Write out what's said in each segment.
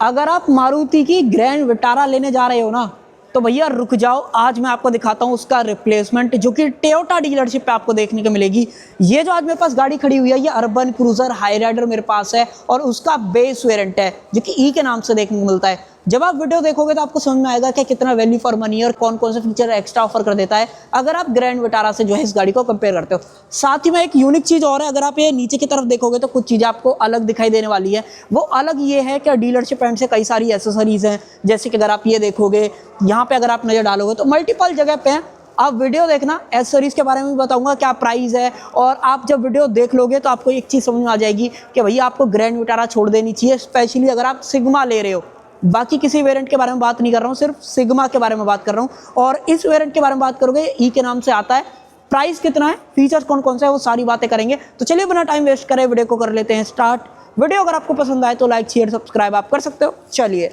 अगर आप मारुति की ग्रैंड विटारा लेने जा रहे हो ना, तो भैया रुक जाओ। आज मैं आपको दिखाता हूँ उसका रिप्लेसमेंट, जो कि टोयोटा डीलरशिप पे आपको देखने को मिलेगी। ये जो आज मेरे पास गाड़ी खड़ी हुई है, ये अर्बन क्रूजर हाई राइडर मेरे पास है और उसका बेस वेरिएंट है, जो कि ई के नाम से देखने को मिलता है। जब आप वीडियो देखोगे तो आपको समझ में आएगा कि कितना वैल्यू फॉर मनी और कौन कौन से फीचर एक्स्ट्रा ऑफर कर देता है अगर आप ग्रैंड विटारा से जो है इस गाड़ी को कंपेयर करते हो। साथ ही में एक यूनिक चीज और है, अगर आप ये नीचे की तरफ देखोगे तो कुछ चीजें आपको अलग दिखाई देने वाली है। वो अलग ये है कि डीलरशिप एंड से कई सारी एसेसरीज हैं, जैसे कि अगर आप ये देखोगे यहाँ पे, अगर आप नजर डालोगे तो मल्टीपल जगह पे हैं। आप वीडियो देखना, एसेसरीज के बारे में भी बताऊंगा क्या प्राइस है, और आप जब वीडियो देख लोगे तो आपको एक चीज समझ में आ जाएगी कि भैया आपको ग्रैंड विटारा छोड़ देनी चाहिए, स्पेशली अगर आप सिग्मा ले रहे हो। बाकी किसी वेरिएंट के बारे में बात नहीं कर रहा हूँ, सिर्फ सिग्मा के बारे में बात कर रहा हूँ। और इस वेरिएंट के बारे में बात करोगे, ई के नाम से आता है। प्राइस कितना है, फीचर्स कौन कौन से है, वो सारी बातें करेंगे। तो चलिए बिना टाइम वेस्ट करे वीडियो को कर लेते हैं स्टार्ट। वीडियो अगर आपको पसंद आए तो लाइक शेयर सब्सक्राइब आप कर सकते हो। चलिए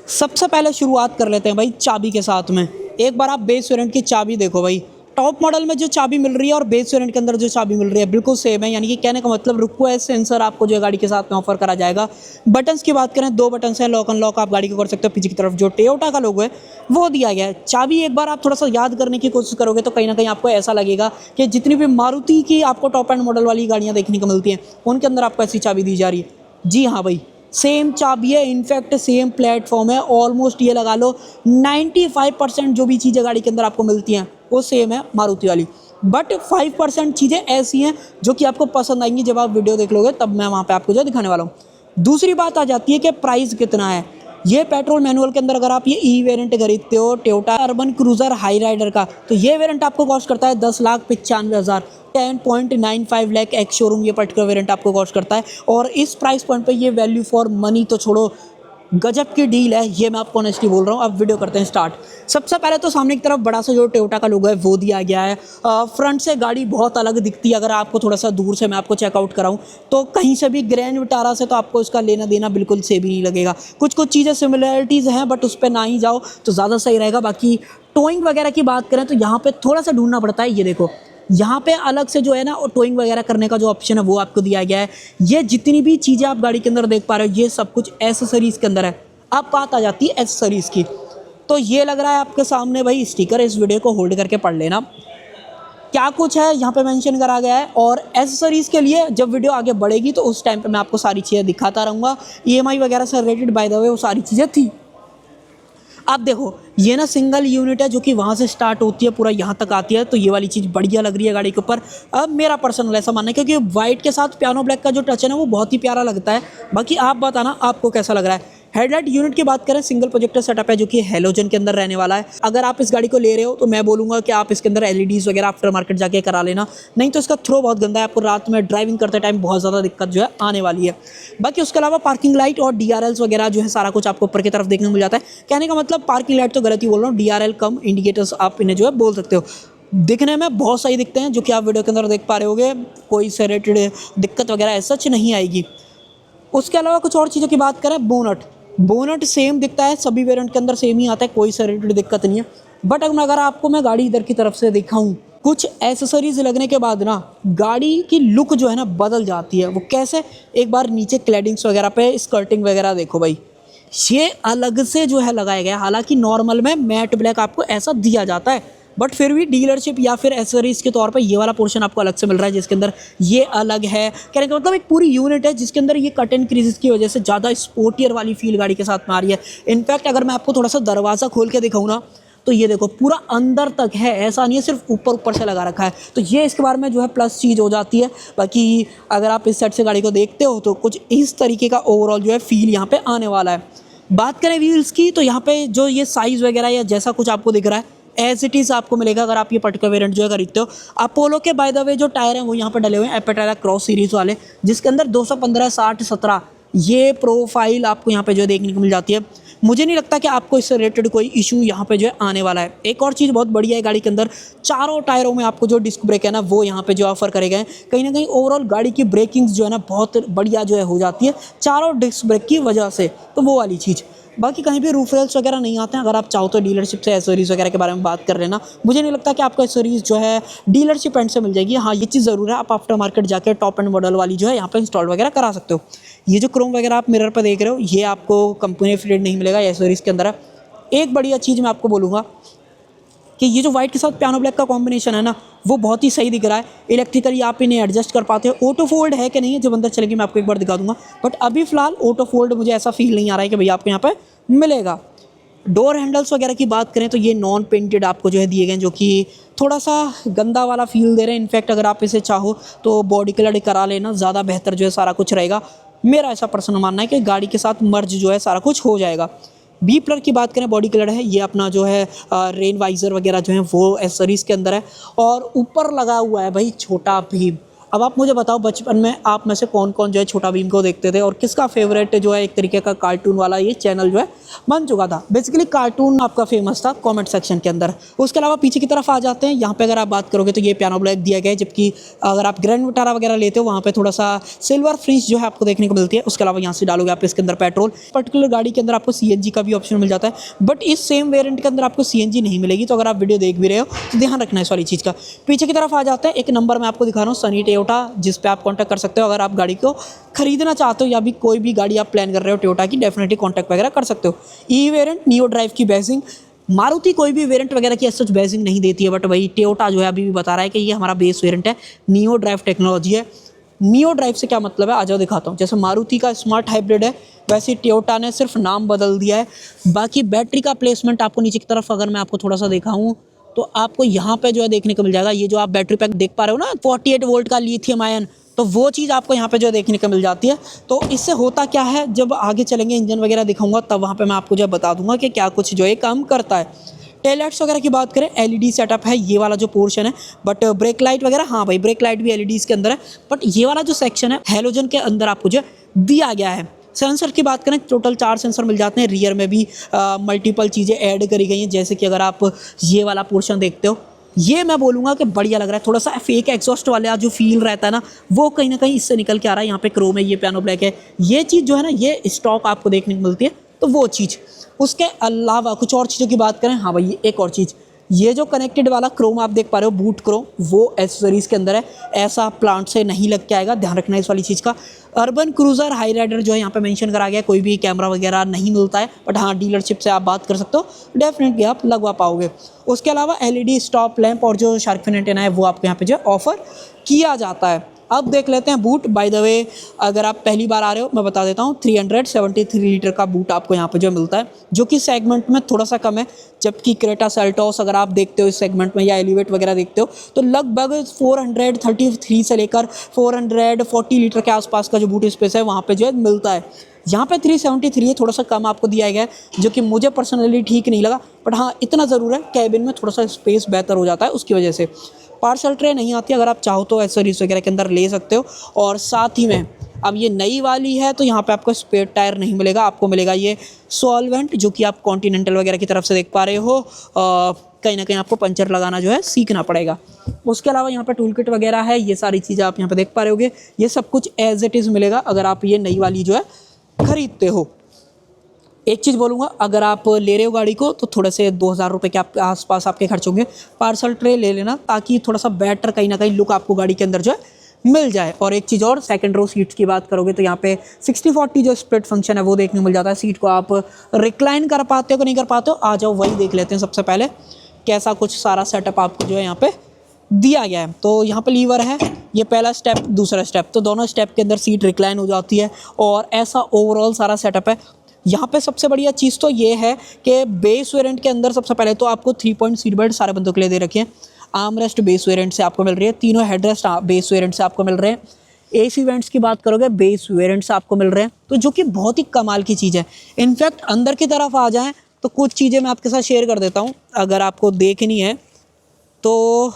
सबसे पहले शुरुआत कर लेते हैं भाई चाबी के साथ में। एक बार आप बेस वेरिएंट की चाबी देखो भाई, टॉप मॉडल में जो चाबी मिल रही है और बेस वेरिएंट के अंदर जो चाबी मिल रही है बिल्कुल सेम है। यानी कि कहने का मतलब रिक्वेस्ट सेंसर आपको जो गाड़ी के साथ में ऑफर करा जाएगा। बटन्स की बात करें, 2 बटन्स हैं, लॉक अनलॉक आप गाड़ी को कर सकते हो। पीछे की तरफ जो टोयोटा का लोगो है वो दिया गया है। चाबी एक बार आप थोड़ा सा याद करने की कोशिश करोगे तो कहीं ना कहीं आपको ऐसा लगेगा कि जितनी भी मारुति की आपको टॉप एंड मॉडल वाली गाड़ियाँ देखने को मिलती हैं उनके अंदर आपको ऐसी चाबी दी जा रही है। जी हाँ भाई, सेम चाबी है, इनफैक्ट सेम प्लेटफॉर्म है। ऑलमोस्ट ये लगा लो 95% जो भी चीज़ें गाड़ी के अंदर आपको मिलती हैं वो सेम है मारुति वाली। बट 5% चीज़ें ऐसी हैं जो कि आपको पसंद आएंगी। जब आप वीडियो देख लोगे तब मैं वहाँ पे आपको जो दिखाने वाला हूँ। दूसरी बात आ जाती है कि प्राइस कितना है। ये पेट्रोल मैनुअल के अंदर अगर आप ये ई वेरिएंट खरीदते हो Toyota Urban Cruiser Hyryder का, तो ये वेरिएंट आपको कॉस्ट करता है 10,95,000। 10.95 लाख एक्स शोरूम ये पर्टिकुलर वेरिएंट आपको कॉस्ट करता है। और इस प्राइस पॉइंट पे ये वैल्यू फॉर मनी तो छोड़ो, गजब की डील है, ये मैं आपको ऑनेस्टली बोल रहा हूँ। अब वीडियो करते हैं स्टार्ट। सबसे पहले तो सामने की तरफ बड़ा सा जो टोयोटा का लोगो है वो दिया गया है। फ्रंट से गाड़ी बहुत अलग दिखती है। अगर आपको थोड़ा सा दूर से मैं आपको चेकआउट कराऊँ तो कहीं से भी ग्रैंड विटारा से तो आपको इसका लेना देना बिल्कुल से भी नहीं लगेगा। कुछ कुछ चीज़ें सिमिलरिटीज़ हैं बट उस पर ना ही जाओ तो ज़्यादा सही रहेगा। बाकी टोइंग वगैरह की बात करें तो यहाँ पर थोड़ा सा ढूंढना पड़ता है। ये देखो, यहाँ पे अलग से जो है ना टोइंग वगैरह करने का जो ऑप्शन है वो आपको दिया गया है। ये जितनी भी चीज़ें आप गाड़ी के अंदर देख पा रहे हो ये सब कुछ एसेसरीज़ के अंदर है। अब बात आ जाती है एसेसरीज़ की, तो ये लग रहा है आपके सामने भाई स्टिकर। इस वीडियो को होल्ड करके पढ़ लेना क्या कुछ है यहाँ पे मेंशन करा गया है। और एसेसरीज़ के लिए जब वीडियो आगे बढ़ेगी तो उस टाइम पे मैं आपको सारी चीज़ें दिखाता रहूँगा। ईएमआई वगैरह से रिलेटेड बाय द वे वो सारी चीज़ें थी। अब देखो, ये ना सिंगल यूनिट है जो कि वहाँ से स्टार्ट होती है पूरा यहाँ तक आती है, तो ये वाली चीज़ बढ़िया लग रही है गाड़ी के ऊपर। अब मेरा पर्सनल ऐसा मानना है क्योंकि वाइट के साथ पियानो ब्लैक का जो टच है ना वो बहुत ही प्यारा लगता है। बाकी आप बताना आपको कैसा लग रहा है। हेडलाइट यूनिट की बात करें, सिंगल प्रोजेक्टर सेटअप है जो कि हेलोजन के अंदर रहने वाला है। अगर आप इस गाड़ी को ले रहे हो तो मैं बोलूँगा कि आप इसके अंदर एलईडीज़ वगैरह आफ्टर मार्केट जाके करा लेना, नहीं तो इसका थ्रो बहुत गंदा है। आपको रात में ड्राइविंग करते टाइम बहुत ज़्यादा दिक्कत जो है आने वाली है। बाकी उसके अलावा पार्किंग लाइट और डीआरएल्स वगैरह जो है सारा कुछ आपको ऊपर की तरफ देखने को मिल जाता है। कहने का मतलब पार्किंग लाइट तो गलत ही बोल रहा हूँ, डीआरएल कम इंडिकेटर्स आप इन्हें जो है बोल सकते हो। दिखने में बहुत सही दिखते हैं जो कि आप वीडियो के अंदर देख पा रहे होगे। कोई से रिलेटेड दिक्कत वगैरह ऐसा सच नहीं आएगी। उसके अलावा कुछ और चीज़ों की बात करें, बोनट सेम दिखता है, सभी वेरिएंट के अंदर सेम ही आता है, कोई से रिलेटेड दिक्कत नहीं है। बट अगर आपको मैं गाड़ी इधर की तरफ से दिखाऊं, कुछ एसेसरीज लगने के बाद ना गाड़ी की लुक जो है ना बदल जाती है। वो कैसे, एक बार नीचे क्लैडिंग्स वगैरह पे स्कर्टिंग वगैरह देखो भाई, ये अलग से जो है लगाया गया है। हालांकि नॉर्मल में मैट ब्लैक आपको ऐसा दिया जाता है, बट फिर भी डीलरशिप या फिर एसेसरीज के तौर पे ये वाला पोर्शन आपको अलग से मिल रहा है जिसके अंदर ये अलग है। कहने का मतलब एक पूरी यूनिट है जिसके अंदर ये कट एंड क्रीजेस की वजह से ज़्यादा स्पोर्टियर वाली फील गाड़ी के साथ में आ रही है। इनफैक्ट अगर मैं आपको थोड़ा सा दरवाज़ा खोल के दिखाऊँ ना तो ये देखो पूरा अंदर तक है, ऐसा नहीं है सिर्फ ऊपर ऊपर से लगा रखा है। तो ये इसके बारे में जो है प्लस चीज़ हो जाती है। बाकी अगर आप इस साइड से गाड़ी को देखते हो तो कुछ इस तरीके का ओवरऑल जो है फील यहाँ पे आने वाला है। बात करें व्हील्स की तो यहाँ पे जो ये साइज़ वगैरह या जैसा कुछ आपको दिख रहा है एज इट इज़ आपको मिलेगा अगर आप ये पर्टिकुलर वेरिएंट जो है खरीदते हो। अपोलो के बाय द वे जो टायर हैं वो यहाँ पर डले हुए हैं, एपेटारा क्रॉस सीरीज़ वाले, जिसके अंदर 215, 60, 17 ये प्रोफाइल आपको यहाँ पे जो देखने को मिल जाती है। मुझे नहीं लगता कि आपको इससे रिलेटेड कोई इशू यहाँ पे जो है आने वाला है। एक और चीज़ बहुत बढ़िया है गाड़ी के अंदर, चारों टायरों में आपको जो डिस्क ब्रेक है ना वो यहाँ पे जो ऑफर करे गए हैं। कहीं ना कहीं ओवरऑल गाड़ी की ब्रेकिंग्स जो है ना बहुत बढ़िया जो है हो जाती है चारों डिस्क ब्रेक की वजह से, तो वो वाली चीज़। बाकी कहीं भी रूफ रेल्स वगैरह नहीं आते हैं। अगर आप चाहो तो डीलरशिप से एसेसरीज वगैरह के बारे में बात कर लेना। मुझे नहीं लगता कि आपको एसेसरीज जो है डीलरशिप एंड से मिल जाएगी। हाँ, ये चीज़ ज़रूर है, आप आफ्टर मार्केट जाके टॉप एंड मॉडल वाली जो है यहाँ पे इंस्टॉल वगैरह करा सकते हो। ये जो क्रोम वगैरह आप मिरर पर देख रहे हो, ये आपको कंपनी एफिलिएट नहीं मिलेगा, एसेसरीज के अंदर है। एक बढ़िया चीज़ मैं आपको बोलूँगा कि ये जो वाइट के साथ पियानो ब्लैक का कॉम्बिनेशन है ना, वो बहुत ही सही दिख रहा है। इलेक्ट्रिकली आप इन्हें एडजस्ट कर पाते हो। ऑटो फोल्ड है कि नहीं है, जब अंदर चलेगी मैं आपको एक बार दिखा दूंगा, बट अभी फिलहाल ऑटो फोल्ड मुझे ऐसा फील नहीं आ रहा है कि भैया आपको यहाँ पे मिलेगा। डोर हैंडल्स वगैरह की बात करें तो ये नॉन पेंटेड आपको जो है दिए गए, जो कि थोड़ा सा गंदा वाला फील दे रहे हैं। इनफैक्ट अगर आप इसे चाहो तो बॉडी कलर करा लेना, ज़्यादा बेहतर जो है सारा कुछ रहेगा। मेरा ऐसा पर्सनल मानना है कि गाड़ी के साथ मर्ज जो है सारा कुछ हो जाएगा। बी प्लर की बात करें, बॉडी कलर है ये अपना जो है रेन वाइज़र वगैरह जो है वो एसेसरीज़ के अंदर है। और ऊपर लगा हुआ है भाई छोटा भीम। अब आप मुझे बताओ, बचपन में आप में से कौन कौन जो है छोटा भीम को देखते थे, और किसका फेवरेट जो है एक तरीके का कार्टून वाला ये चैनल जो है बन चुका था। बेसिकली कार्टून आपका फेमस था कमेंट सेक्शन के अंदर। उसके अलावा पीछे की तरफ आ जाते हैं, यहाँ पे अगर आप बात करोगे तो ये पियानो ब्लैक दिया गया है, जबकि अगर आप ग्रैंड विटारा वगैरह लेते हो वहाँ पे थोड़ा सा सिल्वर फ्रिंज जो है आपको देखने को मिलती है। उसके अलावा यहाँ से डालोगे आप इसके अंदर पेट्रोल, पर्टिकुलर गाड़ी के अंदर आपको CNG का भी ऑप्शन मिल जाता है, बट इस सेम वेरिएंट के अंदर आपको CNG नहीं मिलेगी। तो अगर आप वीडियो देख भी रहे हो तो ध्यान रखना इस वाली चीज़ का। पीछे की तरफ आ जाते हैं, एक नंबर मैं आपको दिखा रहा हूँ सनी टोयोटा, जिस पे आप कांटेक्ट कर सकते हो। अगर आप गाड़ी को खरीदना चाहते हो या भी कोई भी गाड़ी आप प्लान कर रहे हो टोयोटा की, डेफिनेटली कांटेक्ट वगैरह कर सकते हो। ई वेरिएंट नियो ड्राइव की बेसिंग, मारुति कोई भी वेरिएंट वगैरह की सच बेसिंग नहीं देती है, बट वही टोयोटा जो है अभी भी बता रहा है कि ये हमारा बेस वेरिएंट है, नियो ड्राइव टेक्नोलॉजी है। नियो ड्राइव से क्या मतलब है, आ जाओ दिखाता हूँ। जैसे मारुति का स्मार्ट हाइब्रिड है, वैसे टोयोटा ने सिर्फ नाम बदल दिया है। बाकी बैटरी का प्लेसमेंट आपको नीचे की तरफ अगर मैं आपको थोड़ा सा दिखाऊँ तो आपको यहाँ पे जो है देखने को मिल जाएगा। ये जो आप बैटरी पैक देख पा रहे हो ना 48 वोल्ट का लिथियम आयन, तो वो चीज़ आपको यहाँ पे जो देखने को मिल जाती है। तो इससे होता क्या है, जब आगे चलेंगे इंजन वगैरह दिखाऊंगा तब वहाँ पे मैं आपको जो बता दूंगा कि क्या कुछ जो है काम करता है। टेल लाइट्स वगैरह की बात करें, LED सेटअप है ये वाला जो पोर्शन है, बट ब्रेक लाइट वगैरह, हाँ भाई ब्रेक लाइट भी LEDs के अंदर है, बट ये वाला जो सेक्शन है हैलोजन के अंदर आपको जो दिया गया है। सेंसर की बात करें, टोटल 4 सेंसर मिल जाते हैं। रियर में भी मल्टीपल चीज़ें ऐड करी गई हैं, जैसे कि अगर आप ये वाला पोर्शन देखते हो, ये मैं बोलूँगा कि बढ़िया लग रहा है। थोड़ा सा फेक एग्जॉस्ट वाला जो फील रहता है ना, वो कहीं ना कहीं इससे निकल के आ रहा है। यहाँ पे क्रोम है, ये पियानो ब्लैक है, ये चीज़ जो है ना ये स्टॉक आपको देखने को मिलती है, तो वो चीज़। उसके अलावा कुछ और चीज़ों की बात करें, हाँ भाई एक और चीज़, ये जो कनेक्टेड वाला क्रोम आप देख पा रहे हो, बूट क्रोम, वो एसेसरीज़ के अंदर है, ऐसा प्लांट से नहीं लग के आएगा, ध्यान रखना इस वाली चीज़ का। अर्बन क्रूज़र हाई राइडर जो है यहाँ पे मेंशन करा गया, कोई भी कैमरा वगैरह नहीं मिलता है, बट हाँ डीलरशिप से आप बात कर सकते हो, डेफिनेटली आप लगवा पाओगे। उसके अलावा LED स्टॉप लैंप और जो शार्क फिन एंटेना है वो आपको यहाँ पे जो ऑफर किया जाता है। अब देख लेते हैं बूट। बाय द वे, अगर आप पहली बार आ रहे हो मैं बता देता हूँ, 373 लीटर का बूट आपको यहाँ पे जो मिलता है, जो कि सेगमेंट में थोड़ा सा कम है। जबकि क्रेटा सेल्टोस अगर आप देखते हो इस सेगमेंट में, या एलिवेट वगैरह देखते हो, तो लगभग 433 से लेकर 440 लीटर के आसपास का जो बूट स्पेस है वहाँ पे जो है मिलता है। यहाँ पे 373 है, थोड़ा सा कम आपको दिया गया है, जो कि मुझे पर्सनली ठीक नहीं लगा, बट हाँ इतना ज़रूर है कैबिन में थोड़ा सा स्पेस बेहतर हो जाता है उसकी वजह से। पार्सल ट्रे नहीं आती, अगर आप चाहो तो एसेसरीज वगैरह के अंदर ले सकते हो। और साथ ही में अब ये नई वाली है तो यहाँ पे आपको स्पेयर टायर नहीं मिलेगा, आपको मिलेगा ये सॉल्वेंट, जो कि आप कॉन्टिनेंटल वगैरह की तरफ से देख पा रहे हो। कहीं ना कहीं आपको पंचर लगाना जो है सीखना पड़ेगा। उसके अलावा यहाँ पे टूल किट वगैरह है, ये सारी चीज़ें आप यहाँ पे देख पा रहे होगे। ये सब कुछ एज इट इज़ मिलेगा अगर आप ये नई वाली जो है खरीदते हो। एक चीज़ बोलूँगा, अगर आप ले रहे हो गाड़ी को तो थोड़े से 2000 रुपये के आसपास आपके खर्च होंगे। पार्सल ट्रे ले लेना, ताकि थोड़ा सा बेटर कहीं ना कहीं लुक आपको गाड़ी के अंदर जो है मिल जाए। और एक चीज़ और, सेकंड रो सीट्स की बात करोगे तो यहाँ पे 60-40 जो स्प्लिट फंक्शन है वो देखने को मिल जाता है। सीट को आप रिक्लाइन कर पाते हो कि नहीं कर पाते हो, आ जाओ वही देख लेते हैं। सबसे पहले कैसा कुछ सारा सेटअप आपको जो है यहाँ पे दिया गया है। तो यहाँ पे लीवर है, ये पहला स्टेप, दूसरा स्टेप, तो दोनों स्टेप के अंदर सीट रिक्लाइन हो जाती है, और ऐसा ओवरऑल सारा सेटअप है। यहाँ पे सबसे बढ़िया चीज़ तो ये है कि बेस वेरिएंट के अंदर सबसे पहले तो आपको 3 पॉइंट सीट बेल्ट सारे बंदों के लिए दे रखे हैं। आर्म रेस्ट बेस वेरिएंट से आपको मिल रही है, तीनों हेड रेस्ट बेस वेरिएंट से आपको मिल रहे हैं। AC वेंट्स की बात करोगे बेस वेरिएंट से आपको मिल रहे हैं, तो जो कि बहुत ही कमाल की चीज़ है। इनफैक्ट अंदर की तरफ आ जाएँ तो कुछ चीज़ें मैं आपके साथ शेयर कर देता हूँ, अगर आपको देखनी है तो।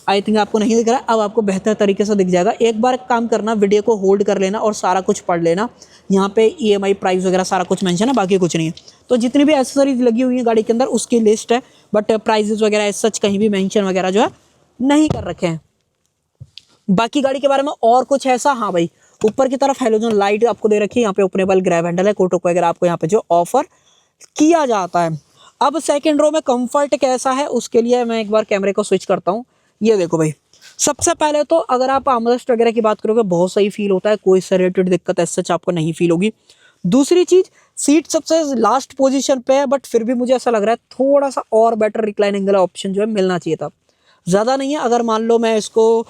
आई थिंक आपको नहीं दिख रहा है, अब आपको बेहतर तरीके से दिख जाएगा। एक बार काम करना, वीडियो को होल्ड कर लेना और सारा कुछ पढ़ लेना। यहाँ पे EMI प्राइस वगैरह सारा कुछ मेंशन है, बाकी कुछ नहीं है। तो जितनी भी एसेसरीज लगी हुई हैं गाड़ी के अंदर उसकी लिस्ट है, बट प्राइजेस वगैरह एज सच कहीं भी मेंशन वगैरह जो है नहीं कर रखे हैं। बाकी गाड़ी के बारे में और कुछ ऐसा, हाँ भाई ऊपर की तरफ हेलोजन लाइट आपको दे रखी है, यहाँ पे ओपनेबल ग्रैब हैंडल है, कोटक वगैरह आपको यहाँ पे जो ऑफर किया जाता है। अब सेकंड रो में कंफर्ट कैसा है उसके लिए मैं एक बार कैमरे को स्विच करता हूँ। ये देखो भाई, सबसे पहले तो अगर आप आर्मरेस्ट वगैरह की बात करोगे बहुत सही फील होता है, कोई से रिलेटेड दिक्कत ऐसा सच आपको नहीं फील होगी। दूसरी चीज, सीट सबसे लास्ट पोजीशन पे है, बट फिर भी मुझे ऐसा लग रहा है थोड़ा सा और बेटर रिक्लाइनिंग वाला ऑप्शन जो है मिलना चाहिए था। ज़्यादा नहीं है, अगर मान लो मैं इसको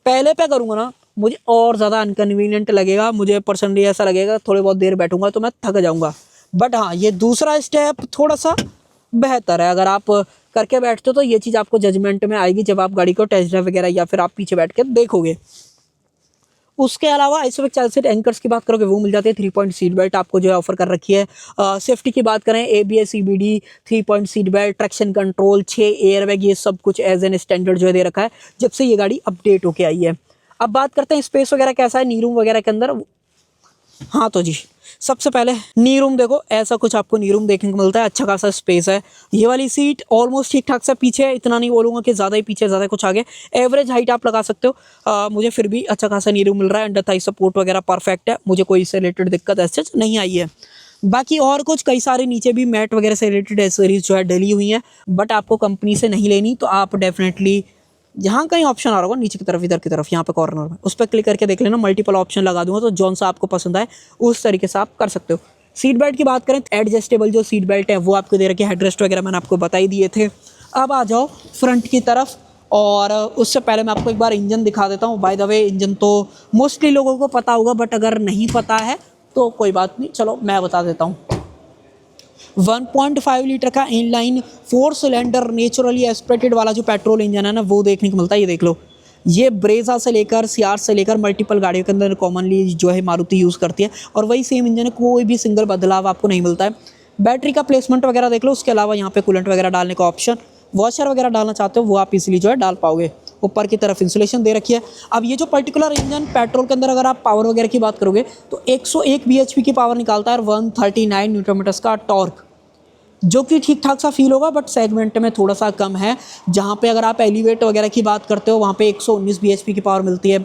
पहले पे करूँगा ना, मुझे और ज़्यादा अनकन्वीनियंट लगेगा, मुझे पर्सनली ऐसा लगेगा थोड़ी बहुत देर बैठूंगा तो मैं थक जाऊँगा। बट हाँ, ये दूसरा स्टेप थोड़ा सा बेहतर है, अगर आप करके बैठते हो तो ये चीज़ आपको जजमेंट में आएगी जब आप गाड़ी को टेस्ट ड्राइव वगैरह या फिर आप पीछे बैठ के देखोगे। उसके अलावा आइसोफिक चाइल्ड सीट एंकर्स की बात करोगे वो मिल जाती है। 3 पॉइंट सीट बेल्ट आपको जो है ऑफर कर रखी है। सेफ्टी की बात करें, ABS CBD, 3 point seat belt, traction control, 6 airbag, ये सब कुछ एज एन स्टैंडर्ड जो है दे रखा है जब से ये गाड़ी अपडेट होके आई है। अब बात करते हैं स्पेस वगैरह कैसा है नी रूम वगैरह के अंदर। हाँ तो जी, सबसे पहले नी रूम देखो, ऐसा कुछ आपको नी रूम देखने को मिलता है, अच्छा खासा स्पेस है। ये वाली सीट ऑलमोस्ट ठीक ठाक सा पीछे है, इतना नहीं बोलूँगा कि ज़्यादा ही पीछे ज़्यादा कुछ आगे, एवरेज हाइट आप लगा सकते हो। मुझे फिर भी अच्छा खासा नी रूम मिल रहा है, अंडर थाई सपोर्ट वगैरह परफेक्ट है, मुझे कोई इससे रिलेटेड दिक्कत ऐसे नहीं आई है। बाकी और कुछ कई सारे नीचे भी मैट वगैरह से रिलेटेड एसेसरीज जो है डली हुई हैं, बट आपको कंपनी से नहीं लेनी तो आप डेफिनेटली जहाँ कहीं ऑप्शन आ रहा होगा नीचे की तरफ, इधर की तरफ, यहाँ पे कॉर्नर में, उस पर क्लिक करके देख लेना, मल्टीपल ऑप्शन लगा दूंगा तो जौन सा आपको पसंद आए उस तरीके से आप कर सकते हो। सीट बेल्ट की बात करें, एडजस्टेबल जो सीट बेल्ट है वो आपको दे रखी है, हेडरेस्ट वगैरह मैंने आपको बता ही दिए थे। अब आ जाओ फ्रंट की तरफ, और उससे पहले मैं आपको एक बार इंजन दिखा देता हूँ। बाय द वे, इंजन तो मोस्टली लोगों को पता होगा, बट अगर नहीं पता है तो कोई बात नहीं, चलो मैं बता देता हूँ। 1.5 लीटर का इनलाइन 4 सिलेंडर नेचुरली एस्पिरेटेड वाला जो पेट्रोल इंजन है ना, वो देखने को मिलता है। ये देख लो, ये ब्रेजा से लेकर सियार से लेकर मल्टीपल गाड़ियों के अंदर कॉमनली जो है मारुति यूज़ करती है, और वही सेम इंजन है, कोई भी सिंगल बदलाव आपको नहीं मिलता है। बैटरी का प्लेसमेंट वगैरह देख लो, उसके अलावा यहाँ पे कूलेंट वगैरह डालने का ऑप्शन, वॉशर वगैरह डालना चाहते हो वो आप इसीलिए जो है डाल पाओगे। ऊपर की तरफ इंसुलेशन दे रखी है। अब ये जो पर्टिकुलर इंजन पेट्रोल के अंदर अगर आप पावर वगैरह की बात करोगे तो 101 bhp की पावर निकालता है और 139 न्यूटन मीटर्स का टॉर्क, जो कि ठीक ठाक सा फील होगा, बट सेगमेंट में थोड़ा सा कम है। जहाँ पे अगर आप एलिवेट वगैरह की बात करते हो वहाँ पे 119 bhp की पावर मिलती है।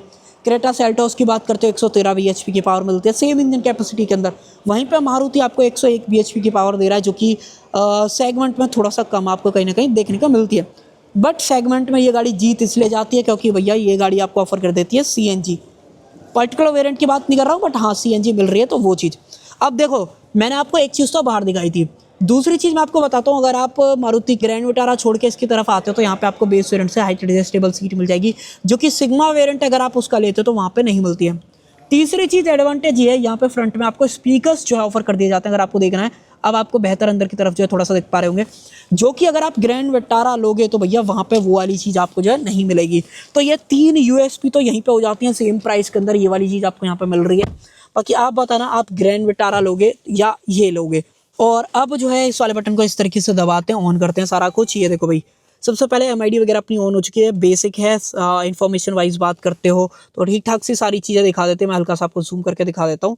क्रेटा सेल्टोस की बात करते हो 113 bhp की पावर मिलती है सेम इंजन कैपेसिटी के अंदर। वहीं पे मारुति आपको 101 bhp की पावर दे रहा है, जो कि सेगमेंट में थोड़ा सा कम आपको कहीं ना कहीं देखने को मिलती है। बट सेगमेंट में ये गाड़ी जीत इसलिए जाती है क्योंकि भैया ये गाड़ी आपको ऑफर कर देती है CNG। पर्टिकुलर वेरिएंट की बात नहीं कर रहा हूँ, बट हाँ CNG मिल रही है तो वो चीज़। अब देखो, मैंने आपको एक चीज़ तो बाहर दिखाई थी, दूसरी चीज़ मैं आपको बताता हूँ। अगर आप मारुति ग्रैंड विटारा छोड़ के इसकी तरफ आते हो तो यहाँ पे आपको बेस वेरिएंट से हाइट एडजस्टेबल सीट मिल जाएगी, जो कि सिग्मा वेरिएंट अगर आप उसका लेते हो तो वहाँ पे नहीं मिलती है। तीसरी चीज़ एडवांटेज ये है, यहाँ पे फ्रंट में आपको स्पीकर्स जो है ऑफर कर दिए जाते हैं, अगर आपको देखना है। अब आपको बेहतर अंदर की तरफ जो है थोड़ा सा देख पा रहे होंगे, जो कि अगर आप ग्रैंड विटारा लोगे तो भैया वहाँ पे वो वाली चीज़ आपको जो है नहीं मिलेगी। तो ये 3 USP तो यहीं पे हो जाती हैं सेम प्राइस के अंदर, ये वाली चीज़ आपको यहाँ पे मिल रही है। बाकी आप बताना आप ग्रैंड विटारा लोगे या ये लोगे। और अब जो है इस वाले बटन को इस तरीके से दबाते हैं, ऑन करते हैं सारा कुछ। ये देखो भाई, सबसे पहले MID वगैरह अपनी ऑन हो चुकी है, बेसिक है। इन्फॉर्मेशन वाइज बात करते हो तो ठीक ठाक सी सारी चीज़ें दिखा देते हैं। मैं हल्का सा आपको जूम करके दिखा देता हूँ,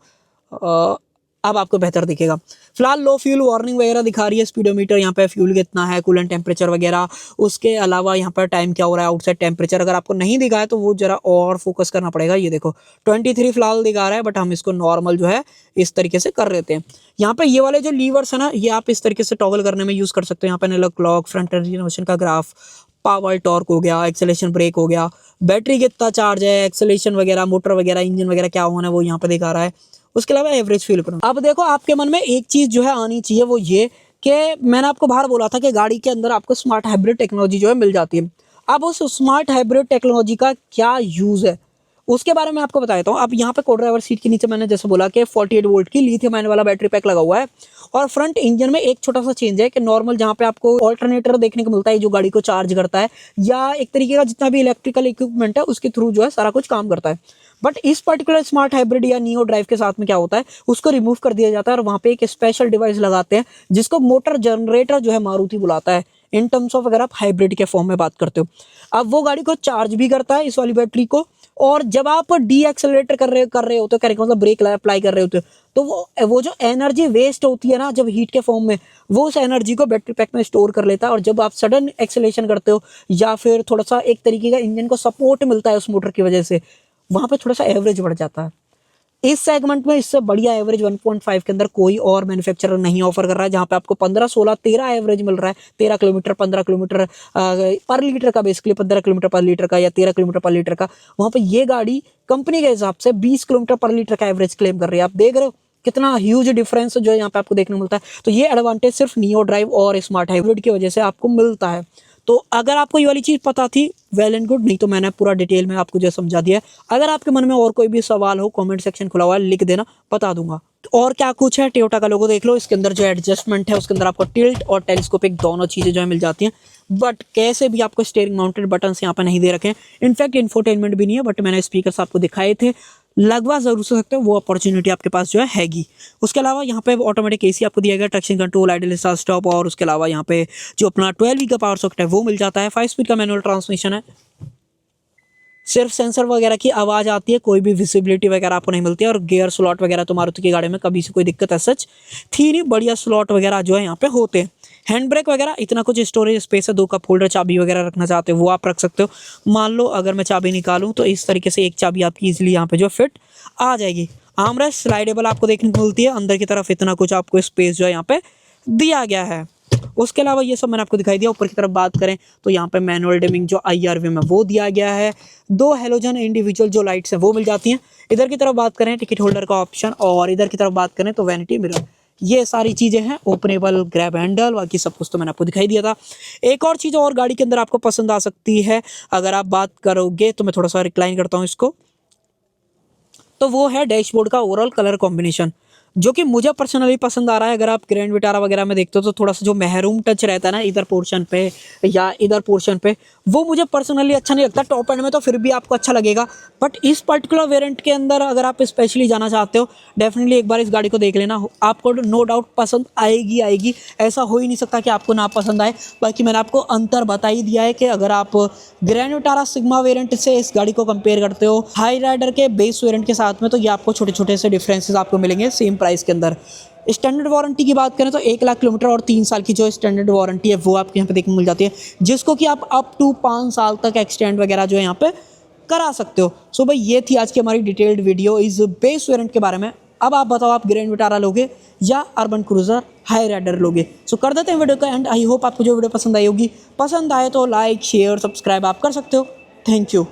अब आपको बेहतर दिखेगा। फिलहाल लो फ्यूल वार्निंग वगैरह दिखा रही है, स्पीडोमीटर यहाँ पे फ्यूल कितना है, कूलेंट टेम्परेचर वगैरह। उसके अलावा यहाँ पर टाइम क्या हो रहा है, आउटसाइड टेम्परेचर अगर आपको नहीं दिखा है तो वो जरा और फोकस करना पड़ेगा। ये देखो 23 फिलहाल दिखा रहा है, बट हम इसको नॉर्मल जो है इस तरीके से कर लेते हैं। यहाँ पे ये वाले जो लीवर्स है ना, ये आप इस तरीके से टॉगल करने में यूज़ कर सकते हो। यहाँ पे एनालॉग क्लॉक, फ्रंट एनर्जी का ग्राफ, पावर टॉर्क हो गया, एक्सेलेरेशन ब्रेक हो गया, बैटरी कितना चार्ज है, एक्सेलेरेशन वगैरह, मोटर वगैरह, इंजन वगैरह क्या होना है वो यहाँ पे दिखा रहा है। उसके अलावा एवरेज फ्यूल इकोनॉमी। अब देखो, आपके मन में एक चीज़ जो है आनी चाहिए, वो ये कि मैंने आपको बाहर बोला था कि गाड़ी के अंदर आपको स्मार्ट हाइब्रिड टेक्नोलॉजी जो है मिल जाती है। अब उस स्मार्ट हाइब्रिड टेक्नोलॉजी का क्या यूज़ है उसके बारे में आपको बता देता हूँ। अब यहाँ पे को ड्राइवर सीट के नीचे मैंने जैसे बोला कि 48 वोल्ट की लिथियम आयन वाला बैटरी पैक लगा हुआ है, और फ्रंट इंजन में एक छोटा सा चेंज है कि नॉर्मल जहाँ पे आपको ऑल्टरनेटर देखने को मिलता है जो गाड़ी को चार्ज करता है, या एक तरीके का जितना भी इलेक्ट्रिकल इक्विपमेंट है उसके थ्रू जो है सारा कुछ काम करता है। बट इस पर्टिकुलर स्मार्ट हाइब्रिड या नियो ड्राइव के साथ में क्या होता है, उसको रिमूव कर दिया जाता है और वहाँ पे एक स्पेशल डिवाइस लगाते हैं जिसको मोटर जनरेटर जो है मारुति बुलाता है, इन टर्म्स ऑफ अगर आप हाइब्रिड के फॉर्म में बात करते हो। अब वो गाड़ी को चार्ज भी करता है इस वाली बैटरी को, और जब आप डी एक्सेलरेटर कर रहे होते हो, कहने का मतलब ब्रेक अप्लाई कर रहे होते हो, तो वो जो एनर्जी वेस्ट होती है ना जब हीट के फॉर्म में, वो उस एनर्जी को बैटरी पैक में स्टोर कर लेता है। और जब आप सडन एक्सेलेरेशन करते हो या फिर थोड़ा सा एक तरीके का इंजन को सपोर्ट मिलता है उस मोटर की वजह से, वहाँ पे थोड़ा सा एवरेज बढ़ जाता है। इस सेगमेंट में इससे बढ़िया एवरेज 1.5 के अंदर कोई और मैन्युफैक्चरर नहीं ऑफर कर रहा है, जहां पे आपको 15, 16, 13 एवरेज मिल रहा है। 13 किलोमीटर, 15 किलोमीटर पर लीटर का, बेसिकली 15 किलोमीटर पर लीटर का या 13 किलोमीटर पर लीटर का। वहां पे ये गाड़ी कंपनी के हिसाब से 20 किलोमीटर पर लीटर का एवरेज क्लेम कर रही है। आप देख रहे हो कितना ह्यूज डिफरेंस जो है यहाँ पे आपको देखने को मिलता है। तो ये एडवांटेज सिर्फ नियो ड्राइव और स्मार्ट हाइब्रिड की वजह से आपको मिलता है। तो अगर आपको ये वाली चीज़ पता थी, वेल एंड गुड, नहीं तो मैंने पूरा डिटेल में आपको जो समझा दिया है। अगर आपके मन में और कोई भी सवाल हो, कमेंट सेक्शन खुला हुआ है, लिख देना, बता दूंगा। और क्या कुछ है, टोयोटा का लोगो देख लो, इसके अंदर जो एडजस्टमेंट है उसके अंदर आपको टिल्ट और टेलीस्कोपिक दोनों चीज़ें जो है मिल जाती हैं। बट कैसे भी आपको स्टीयरिंग माउंटेड बटन्स यहाँ पे नहीं दे रखे हैं। इनफैक्ट इंफोटेनमेंट भी नहीं है, बट मैंने स्पीकर्स आपको दिखाए थे, लगवा जरूर से सकते हो, वो अपॉर्चुनिटी आपके पास जो है हैगी। उसके अलावा यहाँ पे ऑटोमेटिक एसी आपको दिया गया, traction control, idol start stop, और उसके अलावा यहाँ पे जो अपना 12V का पावर सॉकेट है वो मिल जाता है। 5 स्पीड का मैनुअल ट्रांसमिशन है। सिर्फ सेंसर वगैरह की आवाज़ आती है, कोई भी विजिबिलिटी वगैरह आपको नहीं मिलती है। और गियर स्लॉट वगैरह तो मारुति की गाड़ी में कभी से कोई दिक्कत है सच थी नहीं, बढ़िया स्लॉट वगैरह जो है यहाँ पे होते हैं। हैंड ब्रेक वगैरह इतना कुछ स्टोरेज स्पेस है, 2 कप होल्डर, चाबी वगैरह रखना चाहते हो वो आप रख सकते हो। मान लो अगर मैं चाबी निकालूं तो इस तरीके से एक चाबी आपकी इजीली यहाँ पे जो फिट आ जाएगी। आर्मरेस्ट स्लाइडेबल आपको देखने को मिलती है, अंदर की तरफ इतना कुछ आपको स्पेस जो है यहाँ पे दिया गया है। उसके अलावा ये सब मैंने आपको दिखाई दिया। ऊपर की तरफ बात करें तो यहाँ पे मैनुअल डिमिंग जो IRV में वो दिया गया है। 2 हेलोजन इंडिविजुअल जो लाइट्स हैं वो मिल जाती हैं। इधर की तरफ बात करें टिकट होल्डर का ऑप्शन, और इधर की तरफ बात करें तो वैनिटी मिरर, ये सारी चीज़ें हैं। ओपनेबल ग्रैब हैंडल, बाकी सब कुछ तो मैंने आपको दिखाई दिया था। एक और चीज़ और गाड़ी के अंदर आपको पसंद आ सकती है, अगर आप बात करोगे तो मैं थोड़ा सा रिक्लाइन करता हूँ इसको, तो वो है डैशबोर्ड का ओवरऑल कलर कॉम्बिनेशन, जो कि मुझे पर्सनली पसंद आ रहा है। अगर आप ग्रैंड विटारा वगैरह में देखते हो तो थोड़ा सा जो महरूम टच रहता है ना इधर पोर्शन पे या इधर पोर्शन पे, वो मुझे पर्सनली अच्छा नहीं लगता। टॉप एंड में तो फिर भी आपको अच्छा लगेगा, बट इस पर्टिकुलर वेरिएंट के अंदर अगर आप स्पेशली जाना चाहते हो, डेफिनेटली एक बार इस गाड़ी को देख लेना, आपको नो डाउट पसंद आएगी। ऐसा हो ही नहीं सकता कि आपको ना पसंद आए। बाकी मैंने आपको अंतर बता ही दिया है कि अगर आप ग्रैंड विटारा सिग्मा वेरिएंट से इस गाड़ी को कंपेयर करते हो हाई राइडर के बेस वेरिएंट के साथ में, तो ये आपको छोटे छोटे से डिफरेंसेस आपको मिलेंगे सेम प्राइस के अंदर। स्टैंडर्ड वारंटी की बात करें तो 1 लाख किलोमीटर और 3 साल की जो स्टैंडर्ड वारंटी है वो आपको यहाँ पे देखने को मिल जाती है, जिसको कि आप अप टू 5 साल तक एक्सटेंड वगैरह जो है यहाँ पे करा सकते हो। सो भाई ये थी आज की हमारी डिटेल्ड वीडियो इस बेस वेरिएंट के बारे में। अब आप बताओ, आप ग्रैंड विटारा लोगे या अर्बन क्रूजर हाई राइडर लोगे? सो कर देते हैं वीडियो का एंड। आई होप आपको जो वीडियो पसंद आई होगी, पसंद आए तो लाइक शेयर सब्सक्राइब आप कर सकते हो। Thank you.